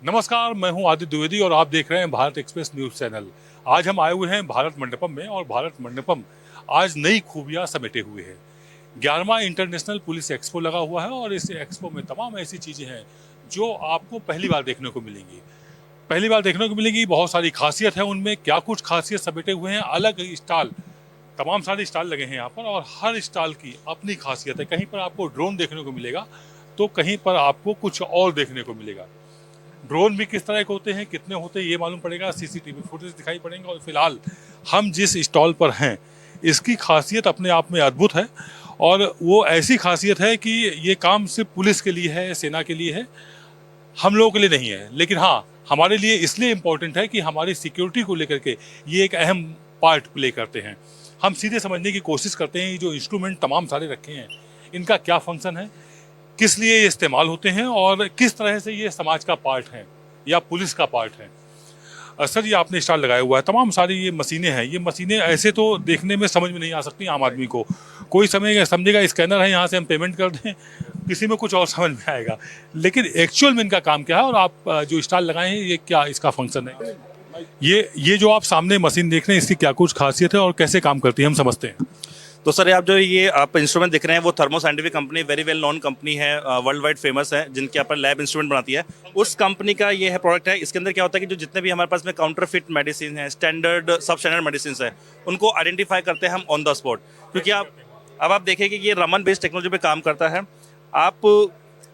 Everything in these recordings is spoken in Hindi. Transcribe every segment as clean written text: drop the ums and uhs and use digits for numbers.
नमस्कार, मैं हूं आदित्य द्विवेदी और आप देख रहे हैं भारत एक्सप्रेस न्यूज चैनल। आज हम आए हुए हैं भारत मंडपम में और भारत मंडपम आज नई खूबियां समेटे हुए है। 11वां इंटरनेशनल पुलिस एक्सपो लगा हुआ है और इस एक्सपो में तमाम ऐसी चीजें हैं जो आपको पहली बार देखने को मिलेंगी। पहली बार देखने को मिलेगी, बहुत सारी खासियत है उनमें। क्या कुछ खासियत समेटे हुए हैं, अलग स्टॉल, तमाम सारे स्टॉल लगे हैं यहाँ पर और हर स्टॉल की अपनी खासियत है। कहीं पर आपको ड्रोन देखने को मिलेगा तो कहीं पर आपको कुछ और देखने को मिलेगा। ड्रोन भी किस तरह के होते हैं, कितने होते हैं, ये मालूम पड़ेगा, सीसीटीवी फुटेज दिखाई पड़ेंगे। और फिलहाल हम जिस स्टॉल पर हैं इसकी खासियत अपने आप में अद्भुत है और वो ऐसी खासियत है कि ये काम सिर्फ पुलिस के लिए है, सेना के लिए है, हम लोगों के लिए नहीं है। लेकिन हाँ, हमारे लिए इसलिए इम्पोर्टेंट है कि हमारी सिक्योरिटी को लेकर के ये एक अहम पार्ट प्ले करते हैं। हम सीधे समझने की कोशिश करते हैं ये जो इंस्ट्रूमेंट तमाम सारे रखे हैं इनका क्या फंक्शन है, किस लिए ये इस्तेमाल होते हैं और किस तरह से ये समाज का पार्ट है या पुलिस का पार्ट है। सर, ये आपने स्टॉल लगाया हुआ है, तमाम सारी ये मशीनें हैं। ये मशीनें ऐसे तो देखने में समझ में नहीं आ सकती आम आदमी को। कोई समय समझेगा स्कैनर है, यहाँ से हम पेमेंट कर दें, किसी में कुछ और समझ में आएगा। लेकिन एक्चुअल में इनका काम क्या है और आप जो स्टॉल लगाए हैं ये क्या इसका फंक्शन है? ये जो आप सामने मशीन देख रहे हैं इसकी क्या कुछ खासियत है और कैसे काम करती है, हम समझते हैं। तो सर आप जो ये आप इंस्ट्रूमेंट देख रहे हैं वो thermo scientific company very well known company है, वर्ल्ड वाइड फेमस है, जिनके ऊपर लैब इंस्ट्रूमेंट बनाती है। उस कंपनी का ये है प्रोडक्ट है। इसके अंदर क्या होता है कि जो जितने भी हमारे पास में काउंटरफिट मेडिसिन है, स्टैंडर्ड सब स्टैंडर्ड मेडिसिन है, उनको आइडेंटिफाई करते हैं हम ऑन द स्पॉट। क्योंकि आप देखें कि ये रमन बेस्ड टेक्नोलॉजी पे काम करता है। आप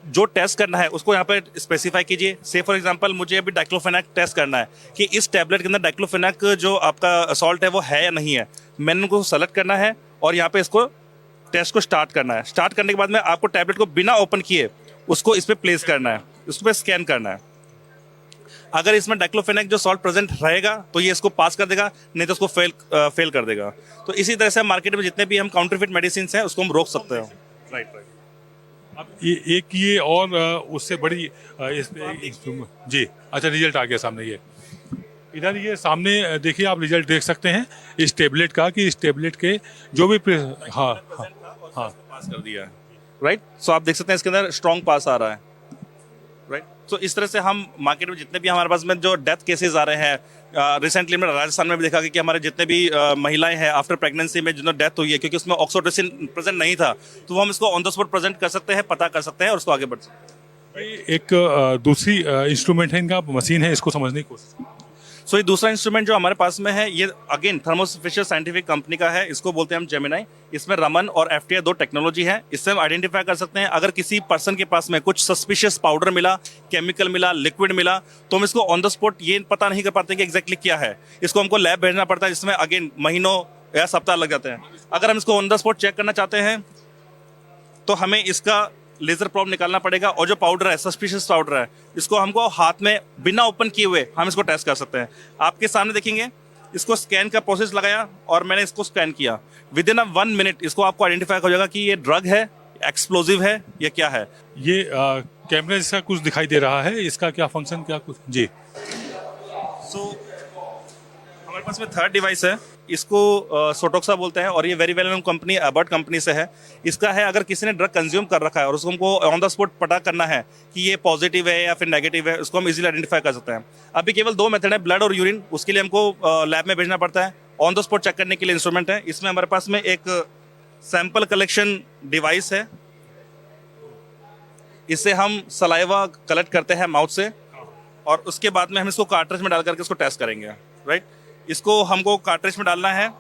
जो टेस्ट करना है उसको यहाँ पे स्पेसिफाई कीजिए। से फॉर एग्जांपल मुझे अभी डाइक्लोफेनाक टेस्ट करना है कि इस टैबलेट के अंदर डाइक्लोफेनाक जो आपका सॉल्ट है वो है या नहीं है। मैंने उनको सेलेक्ट करना है और यहाँ पे इसको टेस्ट को स्टार्ट करना है। स्टार्ट करने के बाद में आपको टैबलेट को बिना ओपन किए उसको इस पे प्लेस करना है, उसको पे स्कैन करना है। अगर इसमें डाइक्लोफेनाक जो सॉल्ट प्रेजेंट रहेगा तो ये इसको पास कर देगा, नहीं तो उसको फेल कर देगा। तो इसी तरह से मार्केट में जितने भी हम काउंटरफिट मेडिसिन हैं उसको हम रोक सकते हैं। राइट। अब एक ये और उससे बड़ी जी, अच्छा, रिजल्ट आ गया सामने। ये इधर ये सामने देखिए, आप रिजल्ट देख सकते हैं इस टेबलेट का कि इस टेबलेट के जो भी हाँ हाँ हाँ पास कर दिया है। राइट, सो आप देख सकते हैं इसके अंदर स्ट्रॉन्ग पास आ रहा है। राइट, सो इस तरह से हम मार्केट में जितने भी हमारे पास में जो डेथ केसेस आ रहे हैं, रिसेंटली में राजस्थान में भी देखा कि हमारे जितने भी महिलाएं हैं आफ्टर प्रेगनेंसी में जिन्होंने डेथ हुई है क्योंकि उसमें ऑक्सीटोसिन प्रेजेंट नहीं था, तो वो हम इसको ऑन द स्पॉट प्रेजेंट कर सकते हैं, पता कर सकते हैं और उसको आगे बढ़ सकते हैं। एक दूसरी इंस्ट्रूमेंट है, इनका मशीन है, इसको समझने की कोशिश। सो ये दूसरा इंस्ट्रूमेंट जो हमारे पास में है ये again Thermo Fisher Scientific company का है। इसको बोलते हैं हम जेमिनाई। इसमें रमन और एफटीआई दो टेक्नोलॉजी है। इससे हम आइडेंटिफाई कर सकते हैं अगर किसी पर्सन के पास में कुछ सस्पिशियस पाउडर मिला, केमिकल मिला, लिक्विड मिला, तो हम इसको ऑन द स्पॉट ये पता नहीं कर पाते कि एग्जैक्टली क्या है। इसको हमको लैब भेजना पड़ता है जिसमें अगेन महीनों या सप्ताह लग जाते हैं। अगर हम इसको ऑन द स्पॉट चेक करना चाहते हैं तो हमें इसका लेजर प्रोब निकालना पड़ेगा और जो पाउडर है, सस्पिशियस पाउडर है, इसको हमको हाथ में बिना ओपन किए हुए हम इसको टेस्ट कर सकते हैं। आपके सामने देखेंगे इसको स्कैन का प्रोसेस लगाया और मैंने इसको स्कैन किया। विद इन 1 मिनट इसको आपको आइडेंटिफाई हो जाएगा कि ये ड्रग है, एक्सप्लोजिव है या क्या है। ये कैमरे जैसा कुछ दिखाई दे रहा है, इसका क्या फंक्शन, क्या कुछ? जी, सो हमारे पास में थर्ड डिवाइस है, इसको सोटोक्सा बोलते हैं और ये very well known company Abbott company से है। इसका है अगर किसी ने ड्रग कंज्यूम कर रखा है और उसको हमको ऑन द स्पॉट पता करना है कि ये पॉजिटिव है या फिर नेगेटिव है, उसको हम इजीली आइडेंटिफाई कर सकते हैं। अभी केवल 2 मेथड है, ब्लड और यूरिन। उसके लिए हमको लैब में भेजना पड़ता है। ऑन द स्पॉट चेक करने के लिए इंस्ट्रूमेंट है। इसमें हमारे पास में एक सैंपल कलेक्शन डिवाइस है। इससे हम सलाइवा कलेक्ट करते हैं माउथ से और उसके बाद में हम इसको कार्ट्रिज में डाल करके इसको टेस्ट करेंगे। राइट, इसको हमको कार्ट्रिज में डालना है,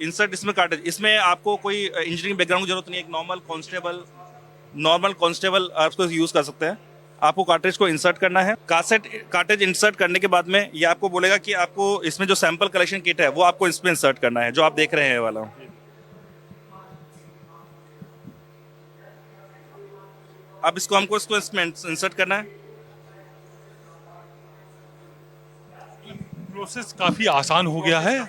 इंसर्ट इसमें कार्ट्रिज। इसमें आपको कोई इंजीनियरिंग बैकग्राउंड की जरूरत नहीं है। एक नॉर्मल कांस्टेबल आप इसको यूज कर सकते हैं। आपको कार्ट्रिज को इंसर्ट करना है। कार्ट्रिज इंसर्ट करने के बाद में ये आपको बोलेगा कि आपको इसमें जो सैंपल कलेक्शन किट है वो आपको इसमें इंसर्ट करना है, जो आप देख रहे हैं वाला। अब इसको हमको इसमें इंसर्ट करना है। प्रोसेस काफ़ी आसान हो गया है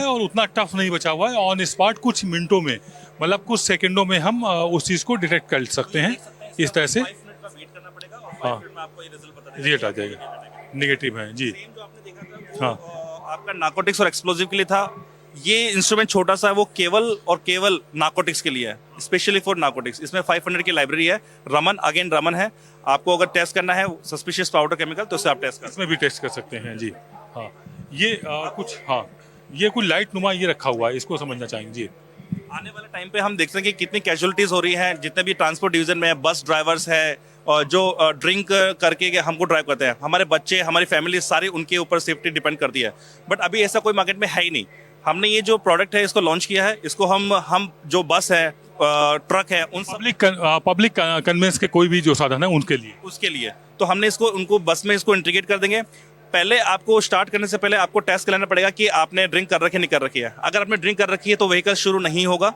और उतना टफ नहीं बचा हुआ है। ऑन स्पॉट कुछ मिनटों में, मतलब कुछ सेकंडों में हम उस चीज़ को डिटेक्ट कर सकते हैं। इस तरह से हाँ, रिजल्ट आ जाएगा, नेगेटिव है जी। हाँ, आपका नार्कोटिक्स और एक्सप्लोजिव के लिए था, ये इंस्ट्रूमेंट छोटा सा है, वो केवल और केवल नार्कोटिक्स के लिए है, स्पेशली फॉर नार्कोटिक्स। इसमें 500 की लाइब्रेरी है। रमन अगेन रमन है। आपको अगर टेस्ट करना है सस्पिशियस पाउडर केमिकल तो उससे आप टेस्ट कर सकते इसमें भी टेस्ट कर सकते हैं जी। हाँ, ये कुछ, हाँ, ये कुछ लाइट नुमा ये रखा हुआ है, इसको समझना चाहेंगे जी। हैं। आने वाले टाइम पे हम देखते हैं कि कितनी कैजुअलिटीज हो रही हैं, जितने भी ट्रांसपोर्ट डिवीजन में बस ड्राइवर्स है और जो ड्रिंक करके के हमको ड्राइव करते हैं, हमारे बच्चे हमारी फैमिली सारी उनके ऊपर सेफ्टी डिपेंड करती है। बट अभी ऐसा कोई मार्केट में है ही नहीं। हमने ये जो प्रोडक्ट है इसको लॉन्च किया है। इसको हम जो बस है ट्रक है उन सब पब्लिक कन्वेंस के कोई भी जो साधन है उनके लिए। उसके लिए तो हमने इसको उनको बस में इसको इंटीग्रेट कर देंगे। पहले आपको स्टार्ट करने से पहले आपको टेस्ट कराना पड़ेगा कि आपने ड्रिंक कर रखी है नहीं कर रखी है। अगर आपने ड्रिंक कर रखी है तो व्हीकल शुरू नहीं होगा,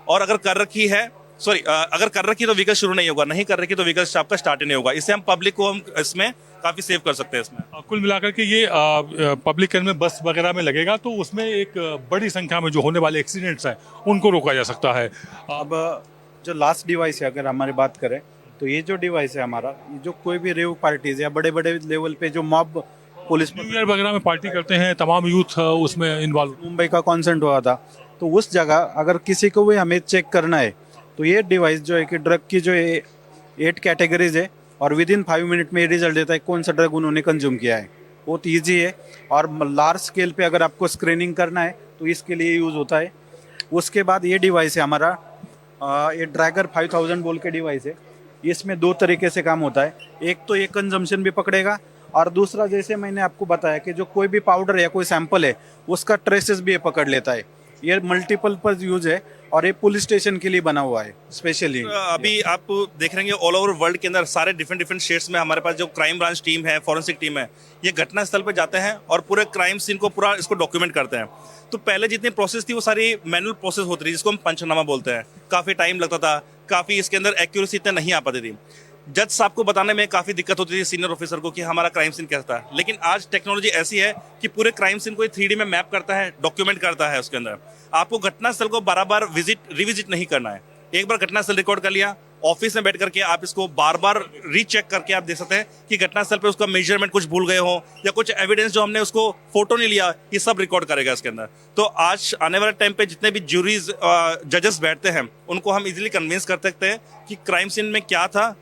और अगर कर रखी है अगर कर रखी है तो व्हीकल शुरू नहीं होगा, नहीं कर रखी तो व्हीकल आपका स्टार्ट ही नहीं होगा। इससे हम पब्लिक को हम इसमें काफी सेव कर सकते हैं। इसमें कुल मिलाकर के ये पब्लिक में बस वगैरह में लगेगा तो उसमें एक बड़ी संख्या में जो होने वाले एक्सीडेंट्स हैं उनको रोका जा सकता है। अब जो लास्ट डिवाइस है अगर हमारी बात करें तो ये जो डिवाइस है हमारा, ये जो कोई भी रेव पार्टीज या बड़े बड़े लेवल पे जो मॉब पुलिस न्यू ईयर वगैरह में पार्टी करते हैं, तमाम यूथ उसमें इन्वॉल्व। मुंबई का कॉन्सेंट हुआ था, तो उस जगह अगर किसी को भी हमें चेक करना है तो ये डिवाइस जो है कि ड्रग की जो 8 कैटेगरीज है और विद इन 5 मिनट में ये रिजल्ट देता है कौन सा ड्रग उन्होंने कंज्यूम किया है। बहुत ईजी है और लार्ज स्केल पे अगर आपको स्क्रीनिंग करना है तो इसके लिए यूज़ होता है। उसके बाद ये डिवाइस है हमारा, ये ड्रैगर 5000 बोल के डिवाइस है। इसमें 2 तरीके से काम होता है। एक तो ये कंजम्पशन भी पकड़ेगा और दूसरा जैसे मैंने आपको बताया कि जो कोई भी पाउडर या कोई सैंपल है उसका ट्रेसेस भी ये पकड़ लेता है। ये मल्टीपल पर यूज है और ये पुलिस स्टेशन के लिए बना हुआ है स्पेशली। अभी आप देख रहे हैं ऑल ओवर वर्ल्ड के अंदर सारे डिफरेंट डिफरेंट स्टेट्स में हमारे पास जो क्राइम ब्रांच टीम है, फॉरेंसिक टीम है, ये घटना स्थल पर जाते हैं और पूरे क्राइम सीन को पूरा इसको डॉक्यूमेंट करते हैं। तो पहले जितनी प्रोसेस थी वो सारी मैनुअल प्रोसेस होती थी, जिसको हम पंचनामा बोलते हैं। काफ़ी टाइम लगता था, काफ़ी इसके अंदर एक्यूरेसी इतना नहीं आ पाती थी। जज साहब को बताने में काफ़ी दिक्कत होती थी, सीनियर ऑफिसर को, कि हमारा क्राइम सीन कैसा था। लेकिन आज टेक्नोलॉजी ऐसी है कि पूरे क्राइम सीन को 3D में मैप करता है, डॉक्यूमेंट करता है। उसके अंदर आपको घटनास्थल को बार-बार रिविजिट नहीं करना है। एक बार घटनास्थल रिकॉर्ड कर लिया, ऑफिस में बैठ करके आप इसको बार बार रीचेक करके आप देख सकते हैं कि घटनास्थल पे उसका मेजरमेंट कुछ भूल गए हो या कुछ एविडेंस जो हमने उसको फोटो नहीं लिया, ये सब रिकॉर्ड करेगा इसके अंदर। तो आज आने वाले टाइम पे जितने भी ज्यूरीज जजेस बैठते हैं उनको हम इजीली कन्विंस कर सकते हैं कि क्राइम सीन में क्या था,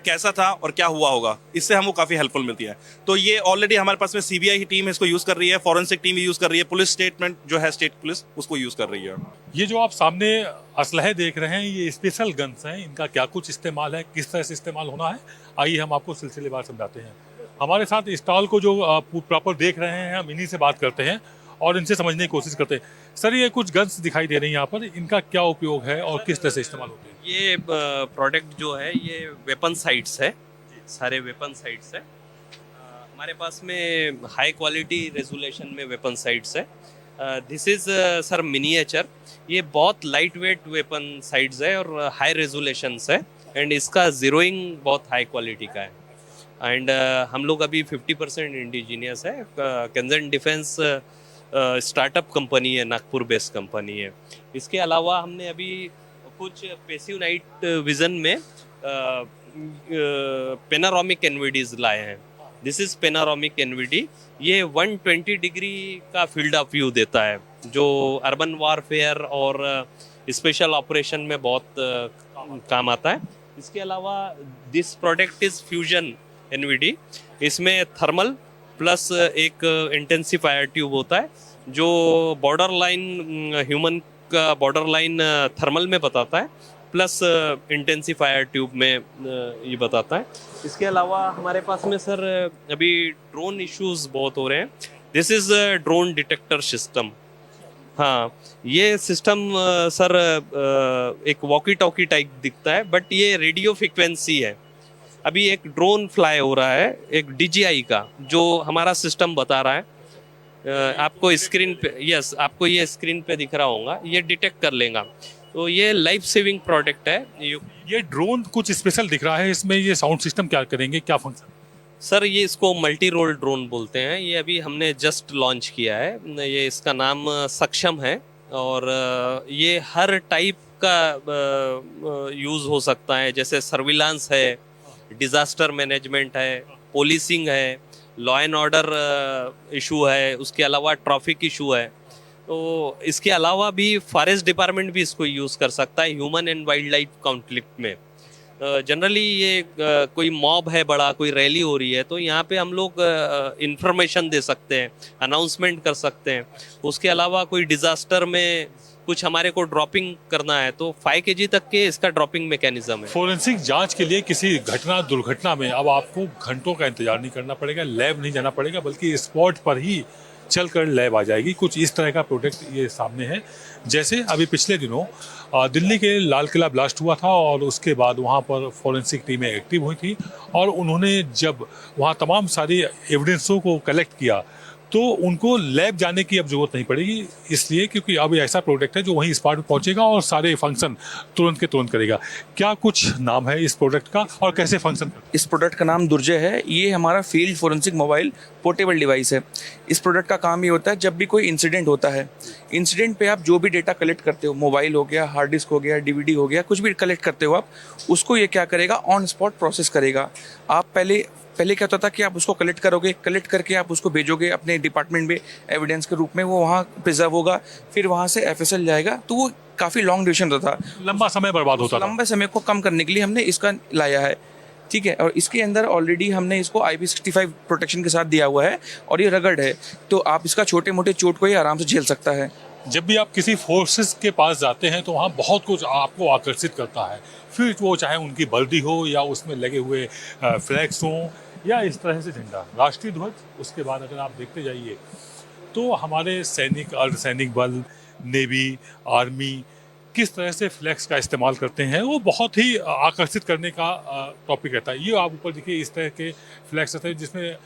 कैसा था और क्या हुआ होगा। इससे हमको काफ़ी हेल्पफुल मिलती है। तो ये ऑलरेडी हमारे पास में सीबीआई की टीम है, इसको यूज़ कर रही है, फॉरेंसिक टीम यूज़ कर रही है, पुलिस स्टेटमेंट जो है स्टेट पुलिस उसको यूज़ कर रही है। ये जो आप सामने असलहे देख रहे हैं ये स्पेशल गन्स हैं, इनका क्या कुछ इस्तेमाल है, किस तरह से इस्तेमाल होना है, आइए हम आपको सिलसिलेवार समझाते हैं। हमारे साथ स्टॉल को जो प्रॉपर देख रहे हैं हम इन्हीं से बात करते हैं और इनसे समझने की कोशिश करते हैं। सर, ये कुछ गन्स दिखाई दे रही हैं यहाँ पर, इनका क्या उपयोग है और किस तरह से इस्तेमाल होते हैं? ये प्रोडक्ट जो है ये वेपन साइट्स है, सारे वेपन साइट्स है। हमारे पास में हाई क्वालिटी रेजोल्यूशन में वेपन साइट्स है। This is sir miniature. ये बहुत लाइट वेट वेपन साइट्स है और हाई रेजोल्यूशंस है एंड इसका ज़ीरोइंग बहुत हाई क्वालिटी का है। एंड हम लोग अभी 50% इंडिजीनियस है। कंजर्न डिफेंस स्टार्टअप कंपनी है, नागपुर बेस्ड कंपनी है। इसके अलावा हमने अभी कुछ पैसिव नाइट विजन में पेनारोमिक एनवीडीज लाए हैं। This is panoramic NVD. ये 120 डिग्री का फील्ड ऑफ व्यू देता है जो अर्बन वारफेयर और स्पेशल ऑपरेशन में बहुत काम आता है। इसके अलावा this product is fusion NVD. इसमें थर्मल प्लस एक इंटेंसिफायर ट्यूब होता है जो बॉर्डर लाइन ह्यूमन का बॉर्डर लाइन थर्मल में बताता है, प्लस इंटेंसिफायर ट्यूब में ये बताता है। इसके अलावा हमारे पास में सर अभी ड्रोन इश्यूज बहुत हो रहे हैं। This is drone detector system. हाँ, ये सिस्टम सर एक वॉकी टॉकी टाइप दिखता है बट ये रेडियो फ्रिक्वेंसी है। अभी एक ड्रोन फ्लाई हो रहा है एक DJI का, जो हमारा सिस्टम बता रहा है। आपको स्क्रीन पे, यस, आपको ये स्क्रीन पे दिख रहा होगा, ये डिटेक्ट कर लेगा। तो ये लाइफ सेविंग प्रोडक्ट है। ये ड्रोन कुछ स्पेशल दिख रहा है, इसमें ये साउंड सिस्टम क्या करेंगे, क्या फंक्शन? सर ये इसको मल्टी रोल ड्रोन बोलते हैं। ये अभी हमने जस्ट लॉन्च किया है। ये इसका नाम सक्षम है और ये हर टाइप का यूज़ हो सकता है, जैसे सर्विलांस है, डिज़ास्टर मैनेजमेंट है, पुलिसिंग है, लॉ एंड ऑर्डर इशू है, उसके अलावा ट्रैफिक इशू है। तो इसके अलावा भी फॉरेस्ट डिपार्टमेंट भी इसको यूज़ कर सकता है human and wild life conflict में। जनरली ये कोई मॉब है बड़ा, कोई रैली हो रही है, तो यहाँ पे हम लोग इंफॉर्मेशन दे सकते हैं, अनाउंसमेंट कर सकते हैं। उसके अलावा कोई डिजास्टर में कुछ हमारे को ड्रॉपिंग करना है तो 5 kg तक के इसका ड्रॉपिंग मैकेनिज्म है। फोरेंसिक जांच के लिए किसी घटना दुर्घटना में अब आपको घंटों का इंतजार नहीं करना पड़ेगा, लैब नहीं जाना पड़ेगा, बल्कि स्पॉट पर ही चलकर लैब आ जाएगी। कुछ इस तरह का प्रोडक्ट ये सामने है। जैसे अभी पिछले दिनों दिल्ली के लाल किला ब्लास्ट हुआ था और उसके बाद वहाँ पर फोरेंसिक टीमें एक्टिव हुई थी और उन्होंने जब वहाँ तमाम सारी एविडेंसों को कलेक्ट किया तो उनको लैब जाने की अब जरूरत नहीं पड़ेगी, इसलिए क्योंकि अब ऐसा प्रोडक्ट है जो वहीं स्पॉट पर पहुंचेगा और सारे फंक्शन तुरंत के तुरंत करेगा। क्या कुछ नाम है इस प्रोडक्ट का और कैसे फंक्शन करता है? इस प्रोडक्ट का नाम दुर्जय है। ये हमारा field forensic mobile portable device है। इस प्रोडक्ट का काम ये होता है, जब भी कोई इंसिडेंट होता है, इंसिडेंट पे आप जो भी डेटा कलेक्ट करते हो, मोबाइल हो गया, हार्ड डिस्क हो गया, डीवीडी हो गया, कुछ भी कलेक्ट करते हो आप, उसको ये क्या करेगा, ऑन स्पॉट प्रोसेस करेगा। आप पहले क्या होता था कि आप उसको कलेक्ट करोगे, कलेक्ट करके आप उसको भेजोगे अपने डिपार्टमेंट में एविडेंस के रूप में, वो वहाँ प्रिजर्व होगा, फिर वहाँ से एफएसएल जाएगा। तो वो काफ़ी लॉन्ग ड्यूरेशन होता था, लंबा समय बर्बाद होता था। लंबे समय को कम करने के लिए हमने इसका लाया है। ठीक है, और इसके अंदर ऑलरेडी हमने इसको IP65 प्रोटेक्शन के साथ दिया हुआ है और ये रगड़ है, तो आप इसका छोटे मोटे चोट को ही आराम से झेल सकता है। जब भी आप किसी फोर्सेस के पास जाते हैं तो वहाँ बहुत कुछ आपको आकर्षित करता है, फिर वो चाहे उनकी वर्दी हो या उसमें लगे हुए फ्लैग्स हों या इस तरह से झंडा, राष्ट्रीय ध्वज। उसके बाद अगर आप देखते जाइए तो हमारे सैनिक, अर्धसैनिक बल, नेवी, आर्मी किस तरह से फ्लैग्स का इस्तेमाल करते हैं, वो बहुत ही आकर्षित करने का टॉपिक रहता है। ये आप ऊपर देखिए इस तरह के फ्लैग्स रहते हैं जिसमें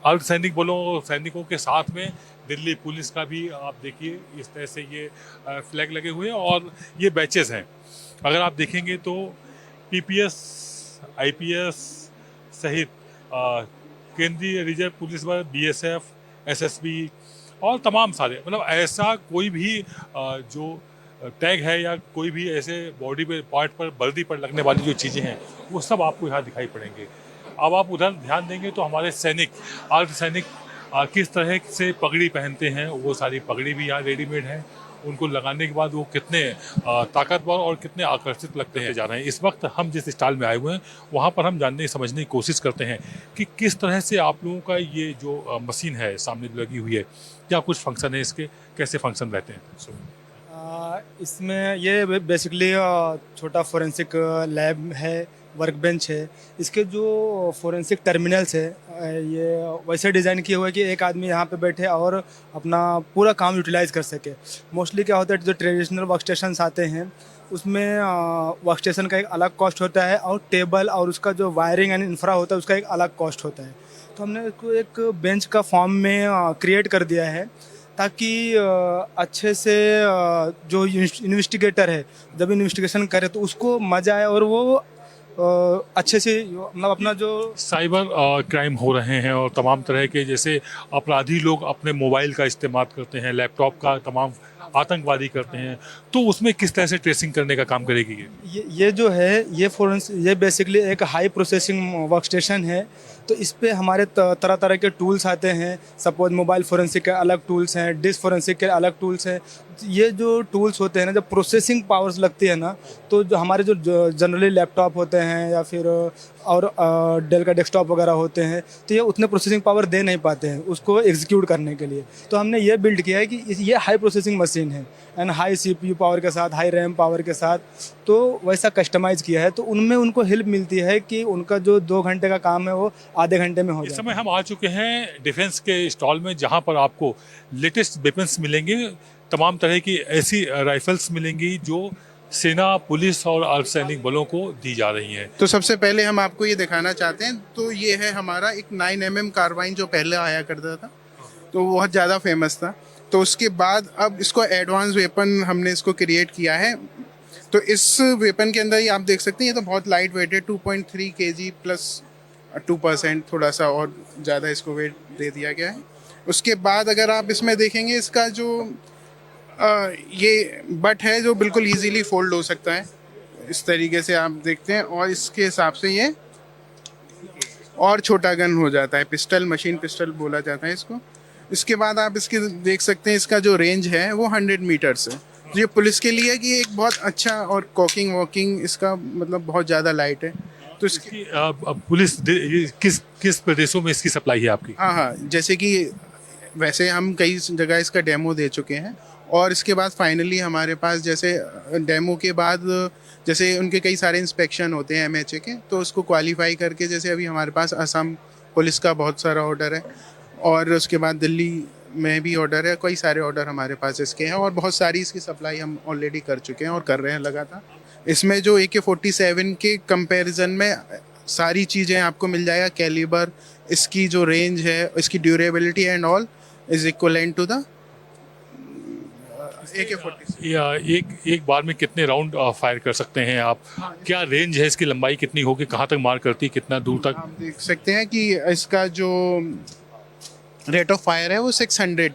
अर्धसैनिक बलों, सैनिकों के साथ में दिल्ली पुलिस का भी आप देखिए इस तरह से ये फ्लैग लगे हुए हैं और ये बैचेस हैं। अगर आप देखेंगे तो PPS, IPS सहित केंद्रीय रिजर्व पुलिस बल, BSF, SSB और तमाम सारे, मतलब ऐसा कोई भी जो टैग है या कोई भी ऐसे बॉडी पे पार्ट पर, वर्दी पर लगने वाली जो चीज़ें हैं वो सब आपको यहाँ दिखाई पड़ेंगे। अब आप उधर ध्यान देंगे तो हमारे सैनिक, अर्धसैनिक किस तरह से पगड़ी पहनते हैं, वो सारी पगड़ी भी यहाँ रेडीमेड है। उनको लगाने के बाद वो कितने ताकतवर और कितने आकर्षित लगते हैं जा रहे हैं। इस वक्त हम जिस स्टॉल में आए हुए हैं वहाँ पर हम जानने समझने की कोशिश करते हैं कि किस तरह से आप लोगों का ये जो मशीन है सामने लगी हुई है, क्या कुछ फंक्शन है इसके, कैसे फंक्शन रहते हैं? इसमें ये बेसिकली छोटा फोरेंसिक लैब है, वर्क बेंच है। इसके जो फोरेंसिक टर्मिनल्स है ये वैसे डिज़ाइन किए हुए कि एक आदमी यहाँ पे बैठे और अपना पूरा काम यूटिलाइज कर सके। मोस्टली क्या होता है, जो ट्रेडिशनल वर्क स्टेशन आते हैं उसमें वर्क स्टेशन का एक अलग कॉस्ट होता है और टेबल और उसका जो वायरिंग एंड इंफ्रा होता है उसका एक अलग कॉस्ट होता है। तो हमने इसको एक बेंच का फॉर्म में क्रिएट कर दिया है ताकि अच्छे से जो इन्वेस्टिगेटर है जब इन्वेस्टिगेशन करे तो उसको मज़ा आए और वो अच्छे से मतलब अपना जो साइबर क्राइम हो रहे हैं और तमाम तरह के जैसे अपराधी लोग अपने मोबाइल का इस्तेमाल करते हैं, लैपटॉप का, तमाम आतंकवादी करते हैं, तो उसमें किस तरह से ट्रेसिंग करने का काम करेगी ये जो है ये बेसिकली एक हाई प्रोसेसिंग वर्क स्टेशन है। तो इस पे हमारे तरह तरह के टूल्स आते हैं। सपोज मोबाइल फोरेंसिक के अलग टूल्स हैं, डिस्क फोरेंसिक के अलग टूल्स हैं। ये जो टूल्स होते हैं ना, जब प्रोसेसिंग पावर्स लगती है ना, तो जो हमारे जो जनरली लैपटॉप होते हैं या फिर और डेल का डेस्कटॉप वगैरह होते हैं, तो ये उतने प्रोसेसिंग पावर दे नहीं पाते हैं उसको एग्जीक्यूट करने के लिए। तो हमने ये बिल्ड किया है कि ये हाई प्रोसेसिंग मशीन है एंड हाई CPU पावर के साथ, हाई रैम पावर के साथ, तो वैसा कस्टमाइज़ किया है। तो उनमें उनको हेल्प मिलती है कि उनका जो 2 घंटे का काम है वो आधे घंटे में हो जाए। इस समय हम आ चुके हैं डिफेंस के स्टॉल में जहां पर आपको लेटेस्ट वेपन्स मिलेंगे, तमाम तरह की ऐसी राइफल्स मिलेंगी जो सेना, पुलिस और अर्धसैनिक बलों को दी जा रही हैं। तो सबसे पहले हम आपको ये दिखाना चाहते हैं, तो ये है हमारा एक 9mm कार्बाइन जो पहले आया करता था, तो बहुत ज़्यादा फेमस था। तो उसके बाद अब इसको एडवांस वेपन हमने इसको क्रिएट किया है। तो इस वेपन के अंदर ही आप देख सकते हैं, ये तो बहुत लाइट वेट है, 2.3 kg प्लस 2% थोड़ा सा और ज़्यादा इसको वेट दे दिया गया है। उसके बाद अगर आप इसमें देखेंगे, इसका जो ये बट है जो बिल्कुल इजीली फोल्ड हो सकता है, इस तरीके से आप देखते हैं, और इसके हिसाब से ये और छोटा गन हो जाता है, पिस्टल, मशीन पिस्टल बोला जाता है इसको। इसके बाद आप इसके देख सकते हैं इसका जो रेंज है वो 100 मीटर्स है। तो ये पुलिस के लिए कि एक बहुत अच्छा, और कॉकिंग वॉकिंग इसका मतलब बहुत ज़्यादा लाइट है। तो इसकी पुलिस ये किस प्रदेशों में इसकी सप्लाई है आपकी? हाँ हाँ, जैसे कि वैसे हम कई जगह इसका डेमो दे चुके हैं, और इसके बाद फाइनली हमारे पास जैसे डेमो के बाद जैसे उनके कई सारे इंस्पेक्शन होते हैं MHA के, तो उसको क्वालिफाई करके जैसे अभी हमारे पास असम पुलिस का बहुत सारा ऑर्डर है, और उसके बाद दिल्ली में भी ऑर्डर है, कई सारे ऑर्डर हमारे पास इसके हैं, और बहुत सारी इसकी सप्लाई हम ऑलरेडी कर चुके हैं और कर रहे हैं लगातार। इसमें जो AK-47 के कंपैरिजन में सारी चीज़ें आपको मिल जाएगा, कैलिबर, इसकी जो रेंज है, इसकी durability and all is equivalent to the AK-47। या एक बार में कितने राउंड फायर कर सकते हैं आप? क्या रेंज है इसकी? लंबाई कितनी होगी? कहाँ तक मार करती है? कितना दूर तक? आप देख सकते हैं कि इसका जो रेट ऑफ फायर है वो 600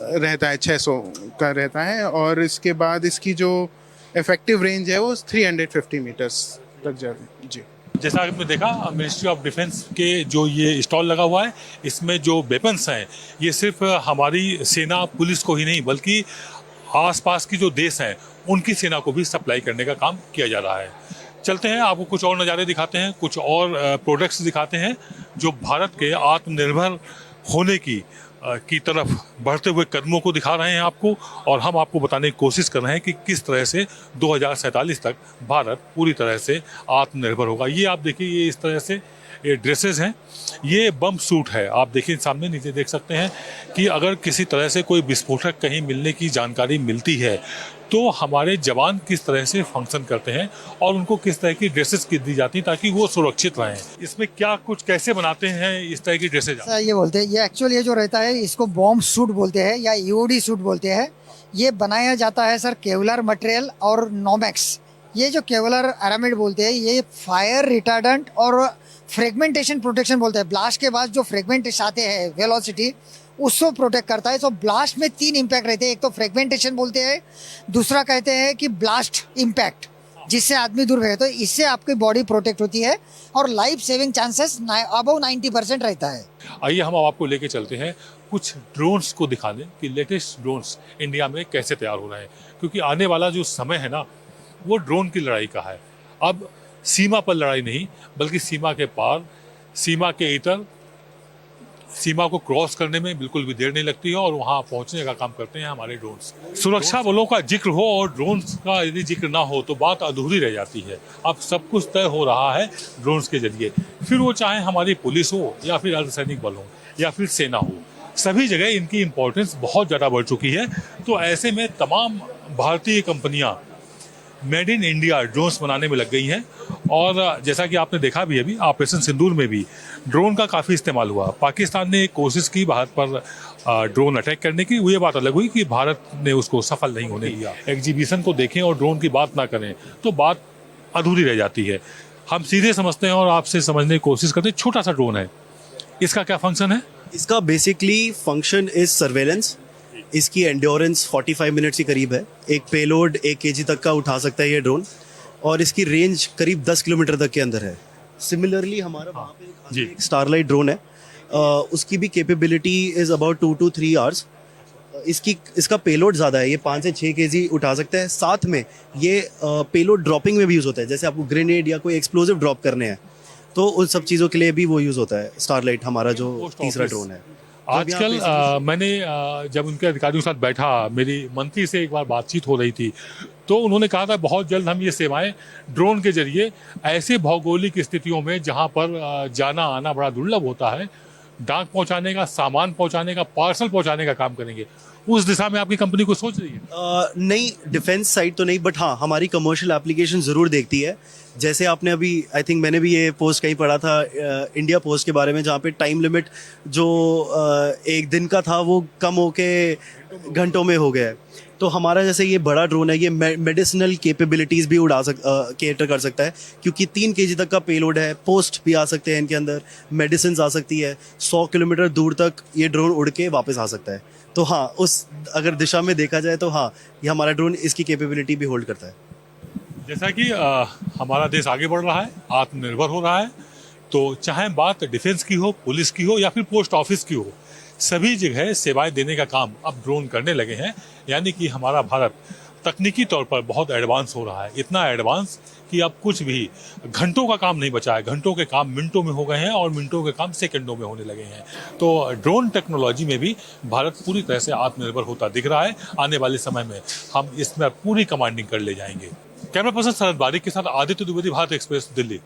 रहता है, 600 का रहता है, और इसके बाद इसकी जो इफेक्टिव रेंज है वो 350 मीटर्स तक जाती है। जी, जैसा आपने देखा, मिनिस्ट्री ऑफ डिफेंस के जो ये स्टॉल लगा हुआ है, इसमें जो वेपन्स हैं ये सिर्फ हमारी सेना पुलिस को ही नहीं बल्कि आसपास की जो देश हैं उनकी सेना को भी सप्लाई करने का काम किया जा रहा है। चलते हैं, आपको कुछ और नज़ारे दिखाते हैं, कुछ और प्रोडक्ट्स दिखाते हैं जो भारत के आत्मनिर्भर होने की तरफ बढ़ते हुए कदमों को दिखा रहे हैं आपको, और हम आपको बताने की कोशिश कर रहे हैं कि किस तरह से 2047 तक भारत पूरी तरह से आत्मनिर्भर होगा। ये आप देखिए, ये इस तरह से ये ड्रेसेस हैं, ये बम सूट है। आप देखिए सामने नीचे देख सकते हैं कि अगर किसी तरह से कोई विस्फोटक कहीं मिलने की जानकारी मिलती है तो हमारे जवान किस तरह से फंक्शन करते हैं और उनको किस तरह की ड्रेसेस दी जाती हैं ताकि वो सुरक्षित रहें। इसमें क्या कुछ कैसे बनाते हैं इस तरह की ड्रेसेस? सर ये बोलते हैं, ये एक्चुअली ये जो रहता है इसको बॉम्ब सूट बोलते हैं या EOD सूट बोलते हैं। ये बनाया जाता है सर केवलर मटेरियल और नोमैक्स। ये जो केवलर एरामिड बोलते हैं ये फायर रिटार्डेंट और फ्रेगमेंटेशन प्रोटेक्शन बोलते हैं। ब्लास्ट के बाद जो फ्रेगमेंटेशन आते हैं वेलोसिटी, उसको प्रोटेक्ट करता है। तो ब्लास्ट में 3 इम्पैक्ट रहते हैं, एक तो फ्रेगमेंटेशन बोलते हैं, दूसरा कहते हैं कि ब्लास्ट इम्पैक्ट जिससे आदमी दूर रहे, तो इससे आपकी बॉडी प्रोटेक्ट होती है और लाइफ सेविंग चांसेस अबव 90% रहता है। आइए हम अब आपको लेके चलते हैं कुछ ड्रोन्स को दिखा दें कि लेटेस्ट ड्रोन्स इंडिया में कैसे तैयार हो रहे हैं, क्योंकि आने वाला जो समय है ना वो ड्रोन की लड़ाई का है। अब सीमा पर लड़ाई नहीं बल्कि सीमा के पार, सीमा के इतर, सीमा को क्रॉस करने में बिल्कुल भी देर नहीं लगती है और वहां पहुंचने का काम करते हैं हमारे ड्रोन्स। सुरक्षा बलों का जिक्र हो और ड्रोन्स का यदि जिक्र ना हो तो बात अधूरी रह जाती है। अब सब कुछ तय हो रहा है ड्रोन्स के जरिए, फिर वो चाहे हमारी पुलिस हो या फिर अर्धसैनिक बल हो या फिर सेना हो, सभी जगह इनकी इम्पोर्टेंस बहुत ज़्यादा बढ़ चुकी है। तो ऐसे में तमाम भारतीय कंपनियाँ मेड इन इंडिया ड्रोन्स बनाने में लग गई हैं, और जैसा कि आपने देखा भी अभी ऑपरेशन सिंदूर में भी ड्रोन का काफ़ी इस्तेमाल हुआ। पाकिस्तान ने एक कोशिश की भारत पर ड्रोन अटैक करने की, ये बात अलग हुई कि भारत ने उसको सफल नहीं होने दिया। एग्जीबिशन को देखें और ड्रोन की बात ना करें तो बात अधूरी रह जाती है। हम सीधे समझते हैं और आपसे समझने की कोशिश करते हैं। छोटा सा ड्रोन है, इसका क्या फंक्शन है? इसका बेसिकली फंक्शन इज सर्वेलेंस। इसकी एंड्योरेंस 45 मिनट्स के करीब है। एक पेलोड 1 kg तक का उठा सकता है ये ड्रोन, और इसकी रेंज करीब 10 किलोमीटर तक के अंदर है। सिमिलरली हमारा वहाँ पे एक स्टारलाइट ड्रोन है, उसकी भी capability is about 2 to 3 hours. इसका पेलोड ज़्यादा है, ये 5 से 6 kg उठा सकता है। साथ में ये पेलोड ड्रॉपिंग में भी यूज़ होता है, जैसे आपको ग्रेनेड या कोई एक्सप्लोजिव ड्रॉप करने हैं तो उन सब चीज़ों के लिए भी वो यूज़ होता है स्टारलाइट, हमारा जो तीसरा ड्रोन है। आजकल मैंने जब उनके अधिकारियों के साथ बैठा, मेरी मंत्री से एक बार बातचीत हो रही थी तो उन्होंने कहा था बहुत जल्द हम ये सेवाएं ड्रोन के जरिए ऐसे भौगोलिक स्थितियों में जहां पर जाना आना बड़ा दुर्लभ होता है, डाक पहुंचाने का, सामान पहुंचाने का, पार्सल पहुंचाने का काम करेंगे। उस दिशा में आपकी कंपनी को सोच रही है? नहीं, डिफेंस साइड तो नहीं, बट हाँ हमारी कमर्शियल एप्लीकेशन ज़रूर देखती है। जैसे आपने अभी आई थिंक मैंने भी ये पोस्ट कहीं पढ़ा था इंडिया पोस्ट के बारे में, जहाँ पे टाइम लिमिट जो 1 दिन का था वो कम होके घंटों में हो गया है। तो हमारा जैसे ये बड़ा ड्रोन है, ये मेडिसिनल कैपेबिलिटीज़ भी कैटर कर सकता है, क्योंकि 3 kg तक का पेलोड है। पोस्ट भी आ सकते हैं इनके अंदर, मेडिसिन आ सकती है। 100 किलोमीटर दूर तक ये ड्रोन उड़ के वापस आ सकता है। तो हाँ, उस अगर दिशा में देखा जाए तो हाँ, ये हमारा ड्रोन इसकी कैपेबिलिटी भी होल्ड करता है। जैसा कि हमारा देश आगे बढ़ रहा है, आत्मनिर्भर हो रहा है, तो चाहे बात डिफेंस की हो, पुलिस की हो या फिर पोस्ट ऑफिस की हो, सभी जगह सेवाएं देने का काम अब ड्रोन करने लगे हैं। यानी कि हमारा भारत तकनीकी तौर पर बहुत एडवांस हो रहा है, इतना एडवांस कि अब कुछ भी घंटों का काम नहीं बचा है। घंटों के काम मिनटों में हो गए हैं और मिनटों के काम सेकंडों में होने लगे हैं। तो ड्रोन टेक्नोलॉजी में भी भारत पूरी तरह से आत्मनिर्भर होता दिख रहा है। आने वाले समय में हम इसमें पूरी कमांडिंग कर ले जाएंगे। कैमरा पर्सन शरद बारिक के साथ आदित्य द्विवेदी, भारत एक्सप्रेस, दिल्ली।